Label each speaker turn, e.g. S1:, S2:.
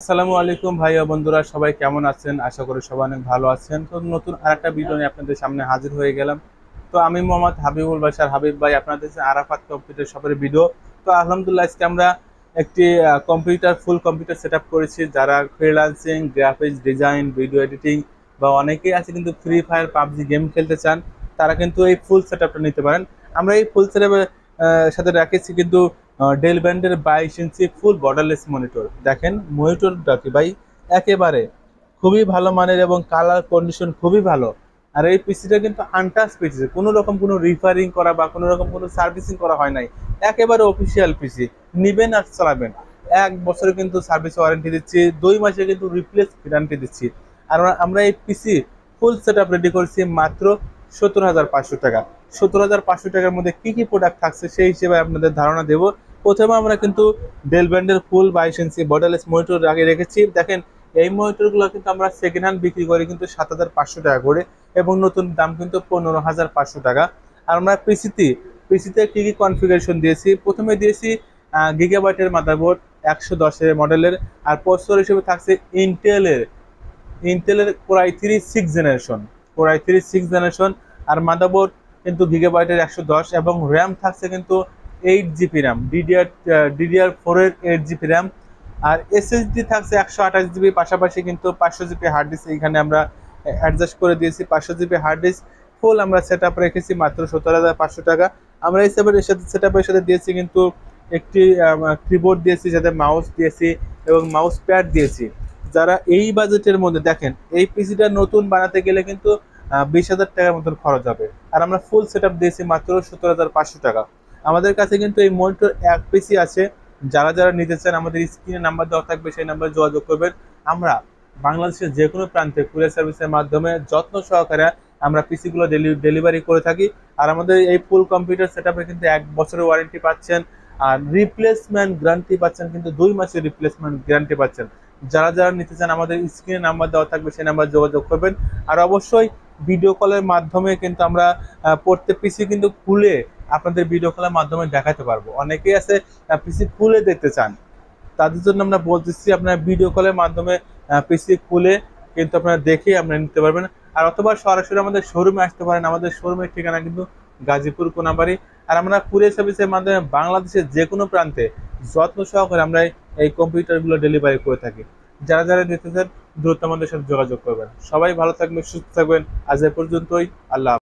S1: আসসালামু আলাইকুম ভাই ও বন্ধুরা, সবাই কেমন আছেন? আশা করি সবাই অনেক ভালো আছেন। তো নতুন আরেকটা ভিডিও নিয়ে আপনাদের সামনে হাজির হয়ে গেলাম। তো আমি মোহাম্মদ হাবিবুল বাশার হাবিব ভাই, আপনাদের আরাফাত কম্পিউটার শপের ভিডিও। তো আলহামদুলিল্লাহ, আজকে আমরা একটি ফুল কম্পিউটার সেট আপ করেছি। যারা freelancing, graphics design, video editing বা অনেকেই আছে কিন্তু ফ্রি ফায়ার, পাবজি গেম খেলতে চান, তারা কিন্তু এই ফুল সেট আপটা নিতে পারেন। আমরা এই ফুল সেট আপের সাথে রাখেছি কিন্তু ডেল ব্যান্ডের 22 ইঞ্চি ফুল বর্ডারলেস মনিটর। দেখেন মনিটরটা কি ভাই, একেবারে খুবই ভালো মানের এবং কালার কন্ডিশন খুবই ভালো। আর এই পিসিটা কিন্তু আনটাচ পিসি, কোনো রকম কোনো রিফারিং করা বা কোনো রকম কোনো সার্ভিসিং করা হয় নাই। একেবারে অফিসিয়াল পিসি, নিবেন আর চালাবেন। 1 বছরে কিন্তু সার্ভিস ওয়ারেন্টি দিচ্ছি, 2 মাসে কিন্তু রিপ্লেস গ্যারান্টি দিচ্ছি। আর আমরা এই পিসি ফুল সেট আপ রেডি করেছি মাত্র 17,500 টাকা। 17,500 টাকার মধ্যে কি কি প্রোডাক্ট থাকছে সেই হিসেবে আপনাদের ধারণা দেব। প্রথমে আমরা কিন্তু ডেল ব্যান্ডের ফুল 22 ইঞ্চি বর্ডারলেস মনিটর আগে রেখেছি। দেখেন এই মনিটরগুলো কিন্তু আমরা সেকেন্ড হ্যান্ড বিক্রি করি কিন্তু 7,500 টাকা করে, এবং নতুন দাম কিন্তু 15,500 টাকা। আর আমরা পিসিতে কি কি কনফিগারেশন দিয়েছি, প্রথমে দিয়েছি গিগাবাইটের মাদারবোর্ড 110 মডেলের। আর প্রসেসর হিসেবে থাকছে ইন্টেলের কোর i3 6 জেনারেশন। আর মাদারবোর্ড কিন্তু গিগাবাইটের 110, এবং র্যাম থাকছে কিন্তু 8 জিবি র্যাম, DDR4 এর 8 জিবি র্যাম। আর এসএসডি থাকছে 128 জিবি, পাশাপাশি কিন্তু 500 জিবি হার্ড ডিস্ক এখানে আমরা অ্যাডজাস্ট করে দিয়েছি। 500 জিবি হার্ড ডিস্ক ফুল আমরা সেট আপ রেখেছি মাত্র 17,500 টাকা। আমরা এই সেট আপের সাথে দিয়েছি কিন্তু একটি কিবোর্ড দিয়েছি, সাথে মাউস দিয়েছি এবং মাউস প্যাড দিয়েছি। যারা এই বাজেটের মধ্যে, দেখেন এই পিসিটা নতুন বানাতে গেলে কিন্তু 20,000 টাকার মতন খরচ হবে। আর আমরা ফুল সেট আপ দিয়েছি মাত্র 17,500 টাকা। আমাদের কাছে কিন্তু এই মনিটর এক পিসি আছে। যারা যারা নিতে চান আমাদের স্ক্রিনে নাম্বার দেওয়া থাকবে, সেই নাম্বারে যোগাযোগ করবেন। আমরা বাংলাদেশের যে কোনো প্রান্তে কুরিয়ার সার্ভিসের মাধ্যমে যত্ন সহকারে আমরা পিসিগুলো ডেলিভারি করে থাকি। আর আমাদের এই ফুল কম্পিউটার সেট আপে কিন্তু 1 বছরের ওয়ারেন্টি পাচ্ছেন। আর রিপ্লেসমেন্ট গ্যারান্টি পাচ্ছেন কিন্তু 2 মাসের রিপ্লেসমেন্ট গ্যারান্টি পাচ্ছেন। যারা যারা নিতে চান আমাদের স্ক্রিনে নাম্বার দেওয়া থাকবে, সেই নাম্বার যোগাযোগ করবেন। আর অবশ্যই ভিডিও কলের মাধ্যমে কিন্তু আমরা প্রত্যেক পিসি কিন্তু খুলে আপনাদের ভিডিও কলের মাধ্যমে দেখাতে পারবো। অনেকেই আছে পিসি খুলে দেখতে চান, তাদের জন্য আমরা বলতেছি আপনারা ভিডিও কলের মাধ্যমে পিসি খুলে কিন্তু আপনারা দেখে আপনারা নিতে পারবেন। আর অথবা সরাসরি আমাদের শোরুমে আসতে পারেন। আমাদের শোরুমের ঠিকানা কিন্তু গাজীপুর কোনাবাড়ি। আর আমরা কুরিয়ার সার্ভিসের মাধ্যমে বাংলাদেশের যে কোনো প্রান্তে যত্ন সহকারে আমরা এই কম্পিউটারগুলো ডেলিভারি করে থাকি। যারা যারা নিতে চান দ্রুত আমাদের সাথে যোগাযোগ করবেন। সবাই ভালো থাকবেন, সুস্থ থাকবেন। আজ এ পর্যন্তই। আল্লাহ।